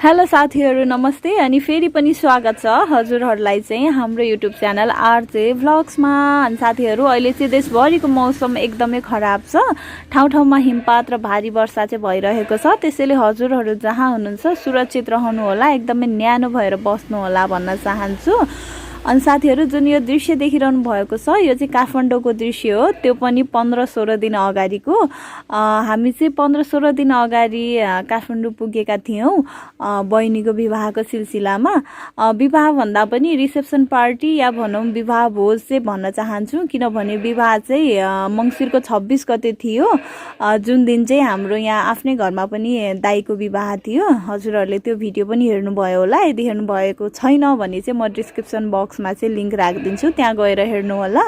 Hello साथीहरु नमस्ते अनि फेरि पनि स्वागत छ हजुरहरुलाई चाहिँ हाम्रो युट्युब च्यानल आरजे भ्लग्समा। अनि साथीहरु अहिले चाहिँ देशभरिको मौसम एकदमै खराब छ। ठाउँ ठाउँमा हिमपात र भारी वर्षा चाहिँ भइरहेको छ। त्यसैले हजुरहरु जहाँ हुनुहुन्छ सुरक्षित रहनु होला, एकदमै न्यानो भएर बस्नु होला भन्न चाहन्छु। अनि साथीहरु जुन यो दृश्य देखिरहनु भएको छ यो चाहिँ काठमाडौँको दृश्य हो। त्यो पनि 15-16 दिन अगाडिको। हामी चाहिँ 15-16 दिन अगाडि काठमाडौँ पुगेका थियौं बहिनीको विवाहको सिलसिलामा। विवाह भन्दा पनि रिसेप्सन पार्टी या भनौं विवाह भोज चाहिँ भन्न चाहन्छु, किनभने विवाह चाहिँ मंसिरको 26 गते थियो, जुन दिन चाहिँ हाम्रो यहाँ आफ्नै घरमा पनि दाइको विवाह थियो। हजुरहरुले त्यो भिडियो पनि हेर्नु भयो होला। यदि हेर्नु भएको छैन भने चाहिँ म डिस्क्रिप्सन बक्समा चाहिँ लिंक राखिदिन्छु, त्यहाँ गएर हेर्नु होला।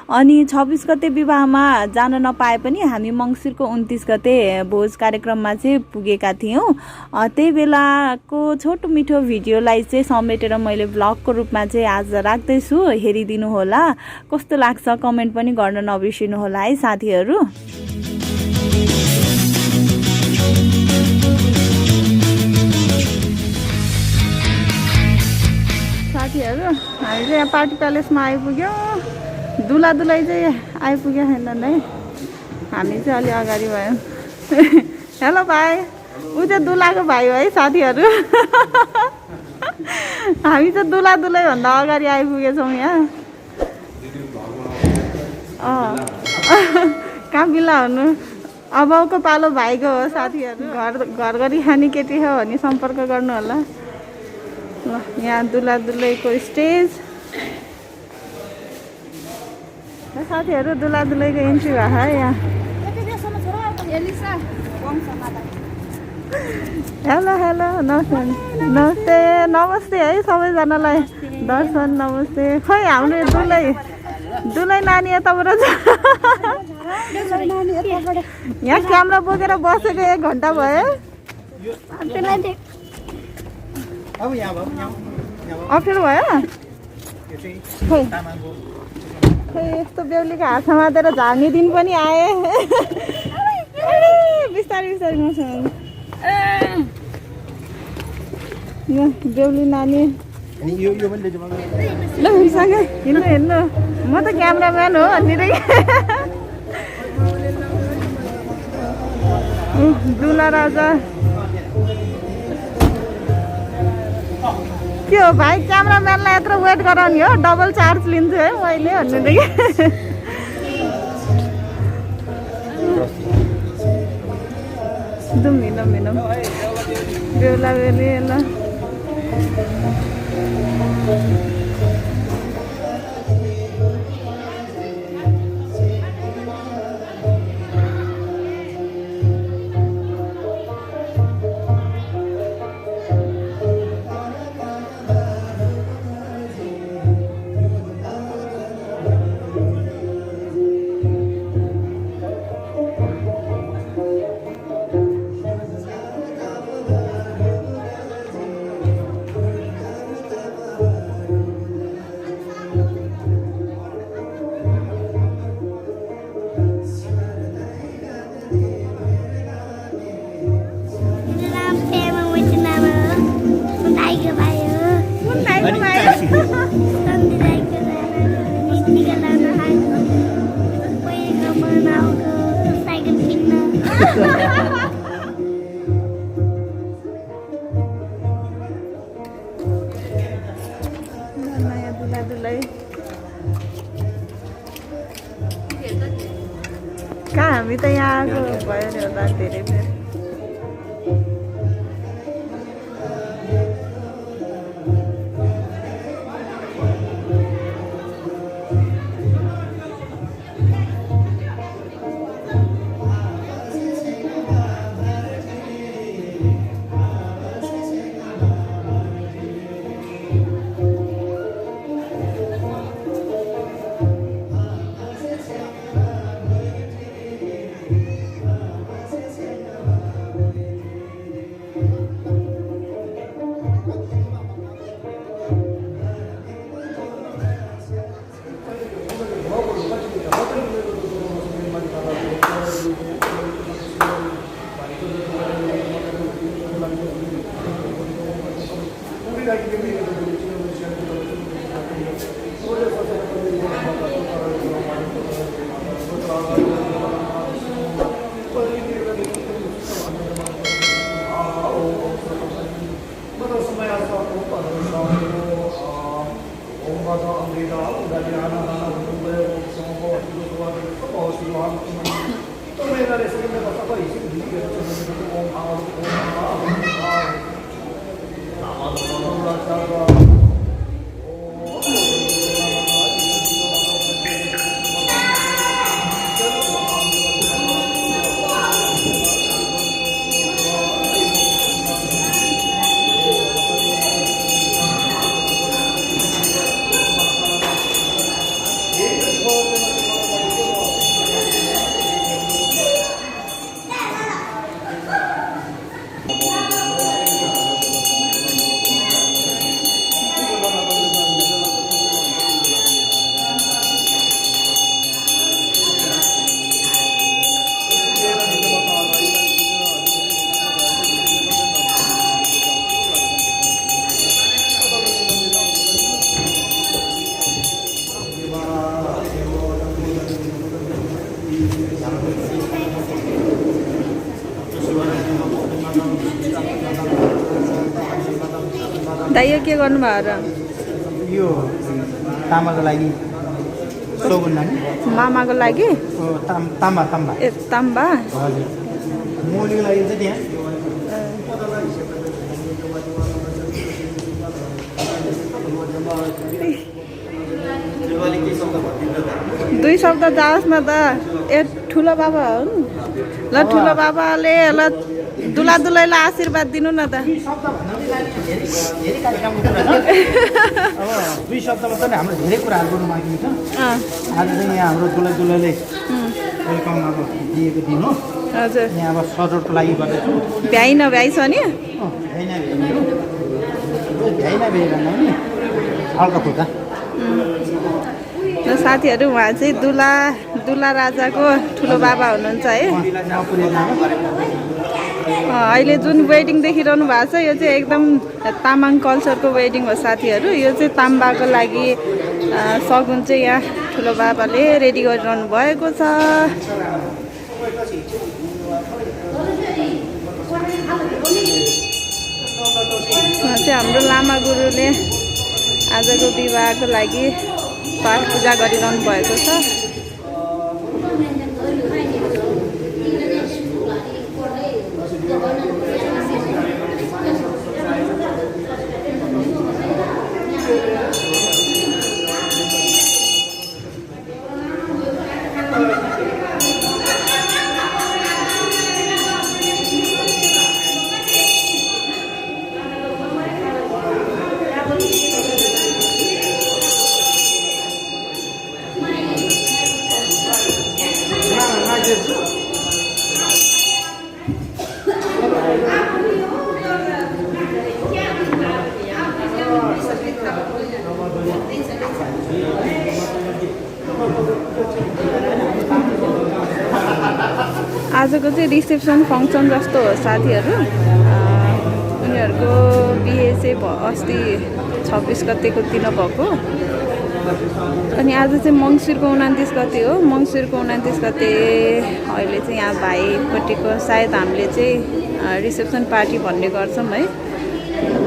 अनि 26 गते विवाहमा जान नपाए पनि हामी मंसिरको 29 गते भोज कार्यक्रममा चाहिँ पुगेका थियौं। त्यही बेलाको छोटो मिठो भिडियोलाई चाहिँ समेटेर मैले भ्लगको रूपमा चाहिँ आज राख्दै छु। हेरिदिनु होला, कस्तो लाग्छ कमेन्ट पनि गर्न नबिर्सिनु होला है साथीहरु। साथीहरु हामी चाहिँ यहाँ पार्टी प्यालेसमा आइपुग्यो। दुला दुलाई चाहिँ आइपुग्यो छैनन् है, हामी चाहिँ अलि अगाडि भयौँ। हेलो भाइ, ऊ चाहिँ दुलाको भाइ हो है साथीहरु। हामी चाहिँ दुला दुलाई भन्दा अगाडि आइपुगेछौँ यहाँ। काबिला हुनु अभावको पालो भाइको हो साथीहरु। घर घरि खाने केटी हो भने सम्पर्क गर्नु होला। ल यहाँ दुला दुलैको स्टेज साथीहरु, दुला दुलैको एन्ट्री भयो है यहाँ। हेलो हेलो नमस्ते नमस्ते है सबैजनालाई, दर्शन नमस्ते। खै हाम्रो दुलै नानी यताबाट यहाँ क्यामेरा बोकेर बसेको 1 घण्टा भयो। अप्ठ्यारो भयो खै यस्तो बेहुलीको हात समातेर झार्ने दिन पनि आए। बिस्तारै बिस्तारै गर्छ बेहुली नानी। ल सँगै हिँड्नु, म त क्यामेराम्यान हो भन्ने। दुला राजा के हो भाइ, क्यामेराम्यानलाई यत्रो वेट गराउने हो? डबल चार्ज लिन्छु है मैले भन्नेदेखि। मिनम बेहुला बेहुली ल कहाँ हामी त यहाँ आएको भयो नि होला धेरै बेर। दाइ यो के गर्नुभयो र? यो तामाको लागि सौगुन नानी मामाको लागि ताम्बा ताम्बा ए ताम्बा हजुर मोलीको लागि चाहिँ त्यहाँ दुई शब्द जाओस् न त। ए ठुलो बाबा हो ल, ठुलो बाबाले ल दुला दुलैलाई आशीर्वाद दिनु न त। धेरै कार्यक्रमको कुरा छ। अब दुई शब्दमा चाहिँ हाम्रो धेरै कुराहरू गर्नु बाँकी छ। आज चाहिँ यहाँ हाम्रो दुलै दुलैले वेलकम अब दिएको दिन हो। हजुर यहाँ अब सजाउटको लागि गर्दैछु। भ्याइ नभ्याइ छ नि? भ्याइ नभ्याइ नि हल्का फुल्का र साथीहरू उहाँ चाहिँ दुला राजाको ठुलो बाबा हुनुहुन्छ है। अहिले जुन वेडिङ देखिरहनु भएको छ यो चाहिँ एकदम तामाङ कल्चरको वेडिङ हो साथीहरू। यो चाहिँ ताम्बाको लागि सगुन चाहिँ यहाँ ठुलो बाबाले रेडी गरिरहनु भएको छ। उहाँ चाहिँ हाम्रो लामा गुरुले आजको विवाहको लागि पाठ पूजा गरिरहनु भएको छ। आजको चाहिँ रिसेप्सन फङ्सन जस्तो हो साथीहरू। उनीहरूको बिहे चाहिँ अस्ति 26 गतेको दिन भएको अनि आज चाहिँ मङ्सिरको 29 गते हो। मङ्सिरको 29 गते अहिले चाहिँ यहाँ भाइपट्टिको सायद हामीले चाहिँ रिसेप्सन पार्टी भन्ने गर्छौँ है,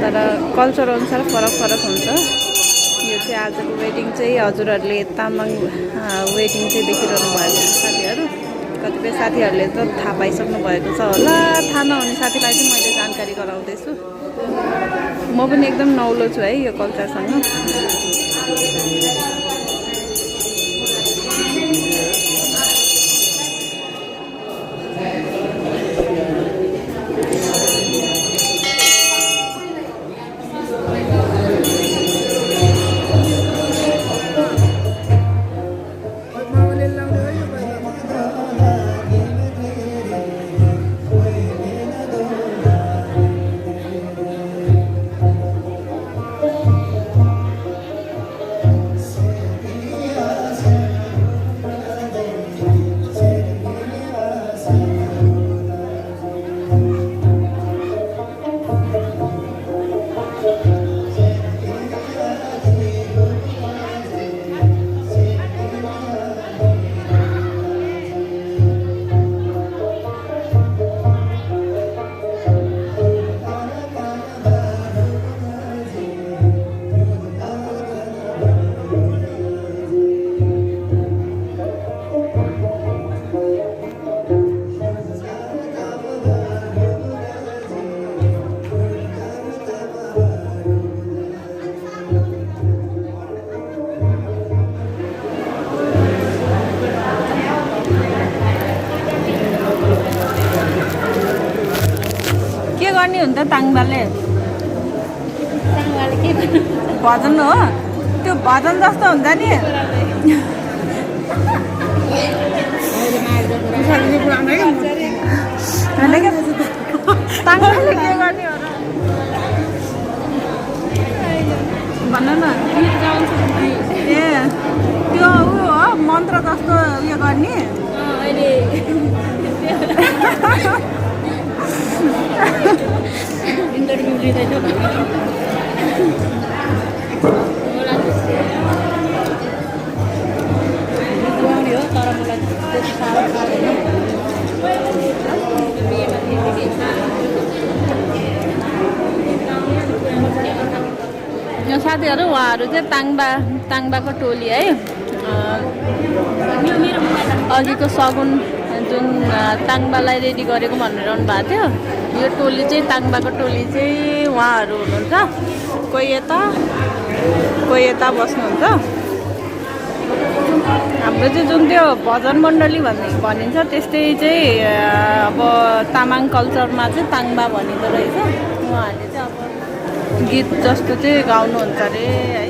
तर कल्चर अनुसार फरक फरक हुन्छ। यो चाहिँ आजको वेडिङ चाहिँ हजुरहरूले तामाङ वेडिङ चाहिँ देखिरहनु भएको छ साथीहरू। कतिपय साथीहरूले त थाहा पाइसक्नु भएको छ होला, थाहा नहुने साथीलाई चाहिँ मैले जानकारी गराउँदैछु। म पनि एकदम नौलो छु है यो कल्चरसँग। त ताङबाले के भजन हो त्यो भजन जस्तो हुन्छ नि ताङबाले के गर्ने हो र भन न ए त्यो उयो हो मन्त्र जस्तो उयो गर्ने अहिले इन्टरभ्यू लिँदैछ गाउने हो तर मलाई त्यति साह्रो पर्दैन यहाँ साथीहरू उहाँहरू चाहिँ ताङबाको टोली है अघिको सगुन जुन ताङबालाई रेडी गरेको भनिरहनु भएको थियो यो टोली चाहिँ ताङबाको टोली चाहिँ उहाँहरू हुनुहुन्छ कोही यता बस्नुहुन्छ हाम्रो चाहिँ जुन त्यो भजन मण्डली भनिन्छ त्यस्तै चाहिँ अब तामाङ कल्चरमा चाहिँ ताङबा भनिँदो रहेछ उहाँहरूले चाहिँ अब गीत जस्तो चाहिँ गाउनुहुन्छ अरे है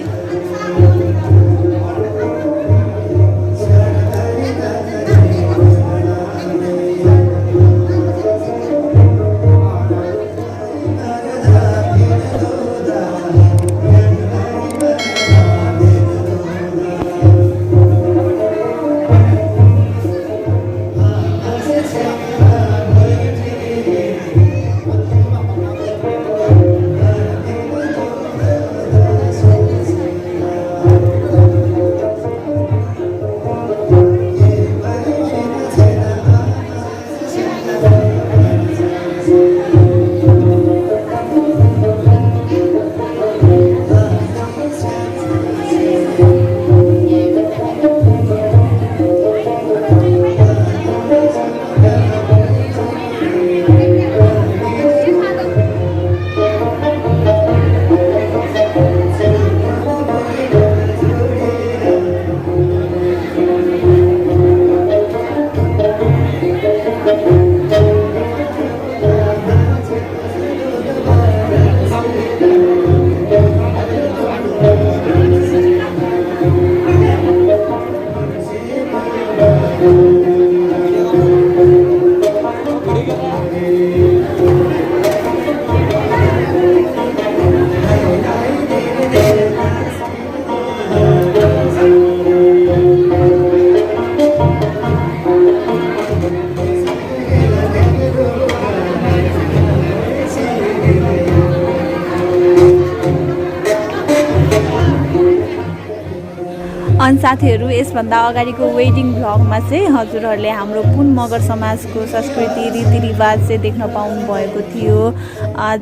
अनि साथीहरू यसभन्दा अगाडिको वेडिङ भ्लगमा चाहिँ हजुरहरूले हाम्रो पुन मगर समाजको संस्कृति रीतिरिवाज चाहिँ देख्न पाउनु भएको थियो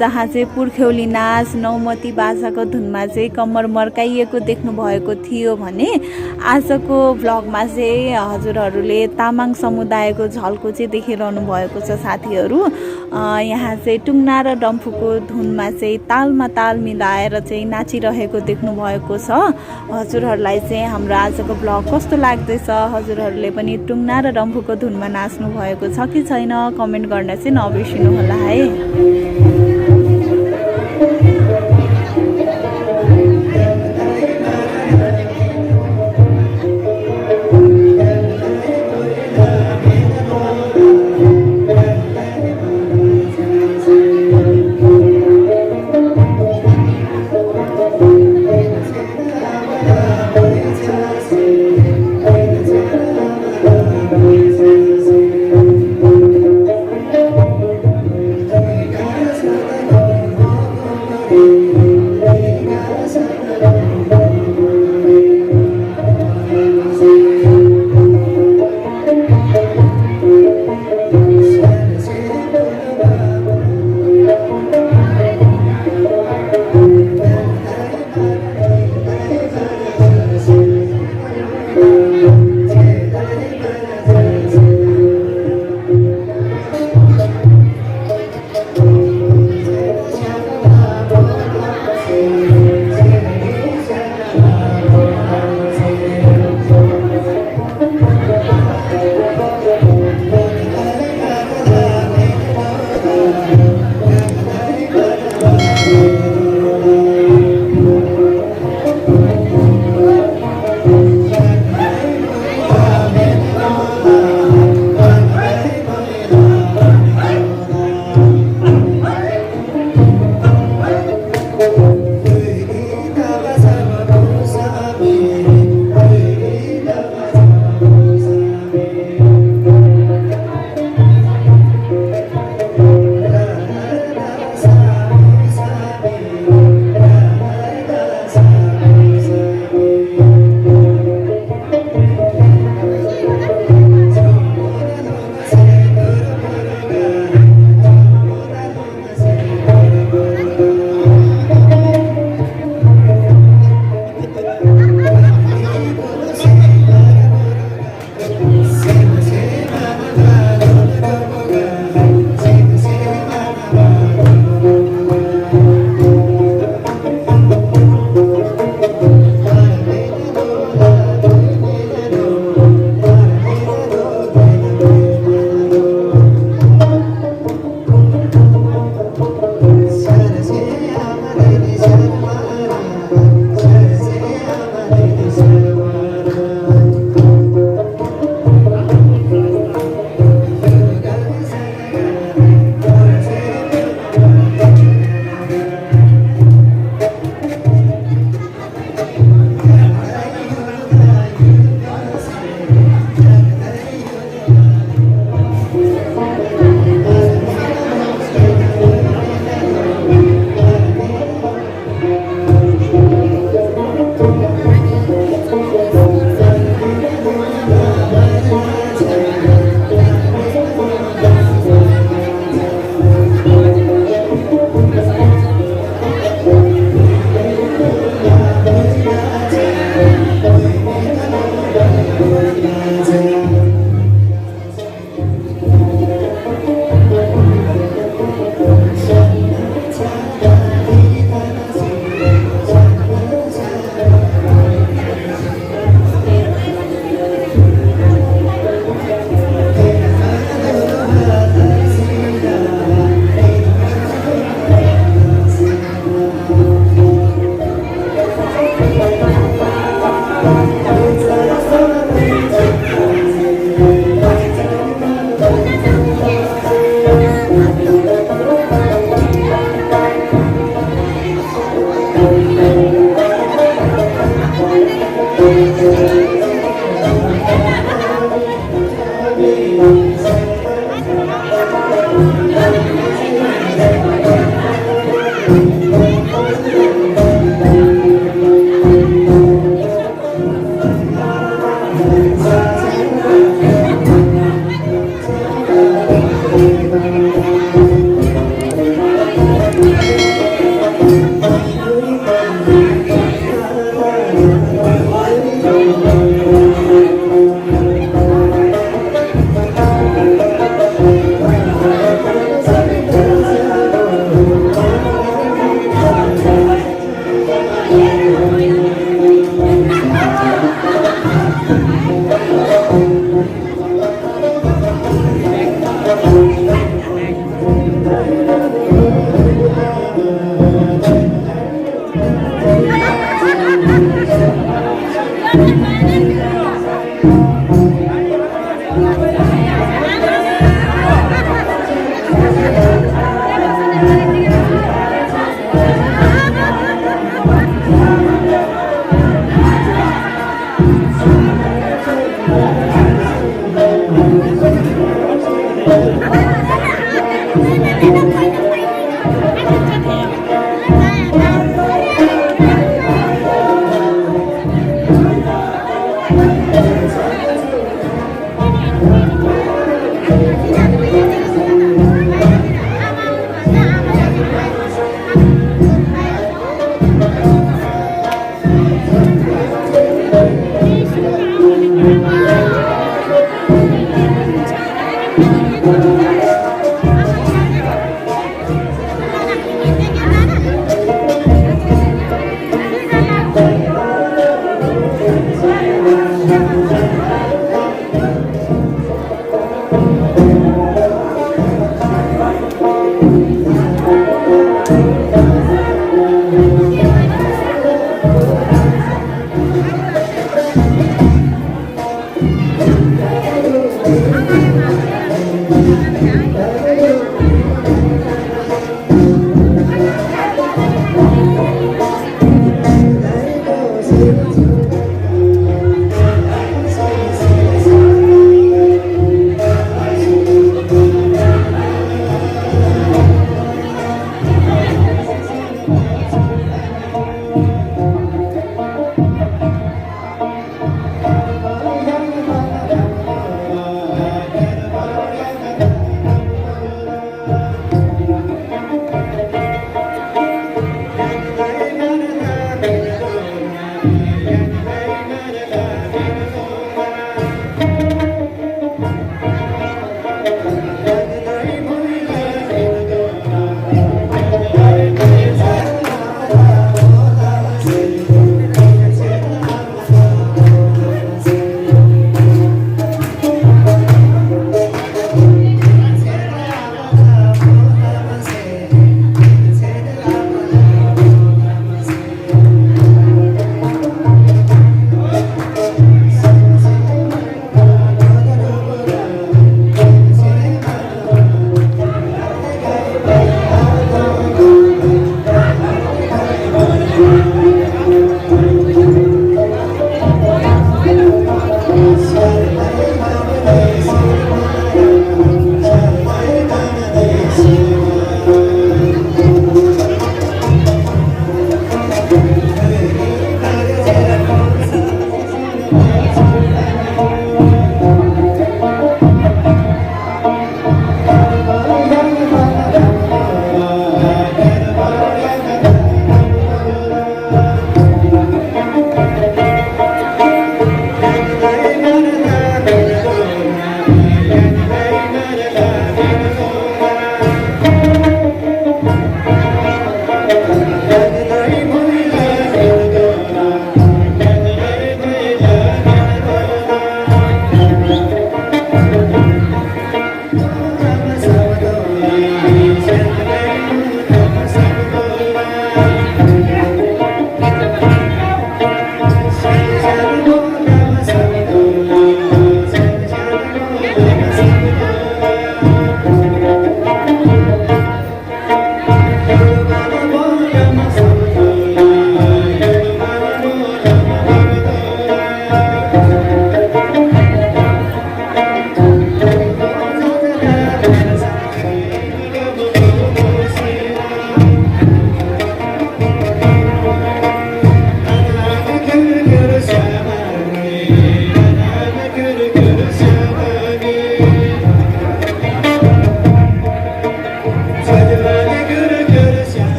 जहाँ चाहिँ पुर्ख्यौली नाच नौमती बाजाको धुनमा चाहिँ कम्मर मर्काइएको देख्नु भएको थियो भने आजको भ्लगमा चाहिँ हजुरहरूले तामाङ समुदायको झल्को चाहिँ देखिरहनु भएको छ साथीहरू यहाँ चाहिँ टुङ्ना र डम्फुको धुनमा चाहिँ तालमा ताल मिलाएर चाहिँ नाचिरहेको देख्नु भएको छ हजुरहरूलाई चाहिँ हाम्रो आजको भ्लग कस्तो लाग्दैछ हजुरहरूले पनि टुङ्ना र डम्फुको धुनमा नाच्नु भएको छ कि छैन कमेन्ट गर्न चाहिँ नबिर्सिनु होला है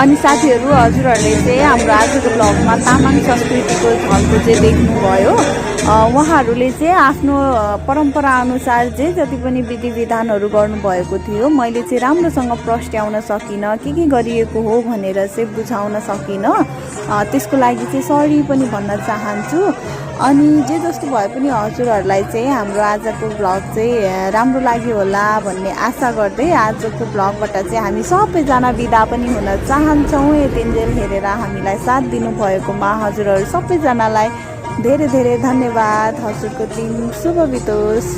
अनि साथीहरू हजुरहरूले चाहिँ हाम्रो आजको ब्लगमा तामाङ संस्कृतिको झल्को चाहिँ देख्नुभयो। उहाँहरूले चाहिँ आफ्नो परम्परा अनुसार जे जति पनि विधि विधानहरू गर्नुभएको थियो मैले चाहिँ राम्रोसँग प्रस्ट्याउन सकिनँ, के गरिएको हो भनेर चाहिँ बुझाउन सकिनँ। त्यसको लागि चाहिँ सरी पनि भन्न चाहन्छु। अनि जे जस्तो भए पनि हजुरहरूलाई चाहिँ हाम्रो आजको ब्लग चाहिँ राम्रो लाग्यो होला भन्ने आशा गर्दै आजको ब्लगबाट चाहिँ हामी सबैजना बिदा पनि हुन चाहन्छौँ। यतिन्जेल हेरेर हामीलाई साथ दिनुभएकोमा हजुरहरू सबैजनालाई धेरै धेरै धन्यवाद। हजुरको दिन शुभ बितोस्।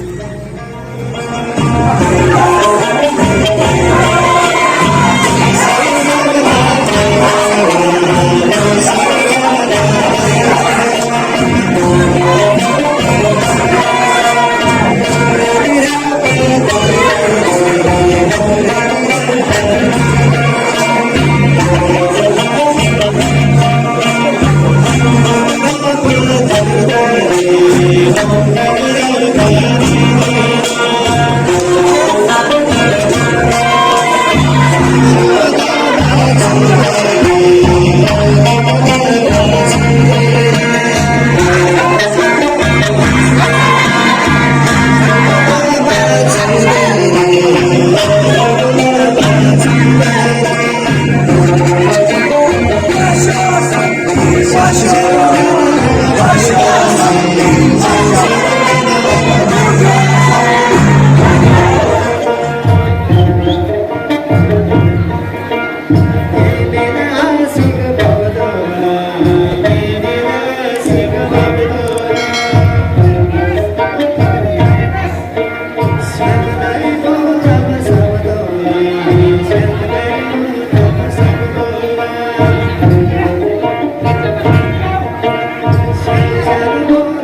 Thank you.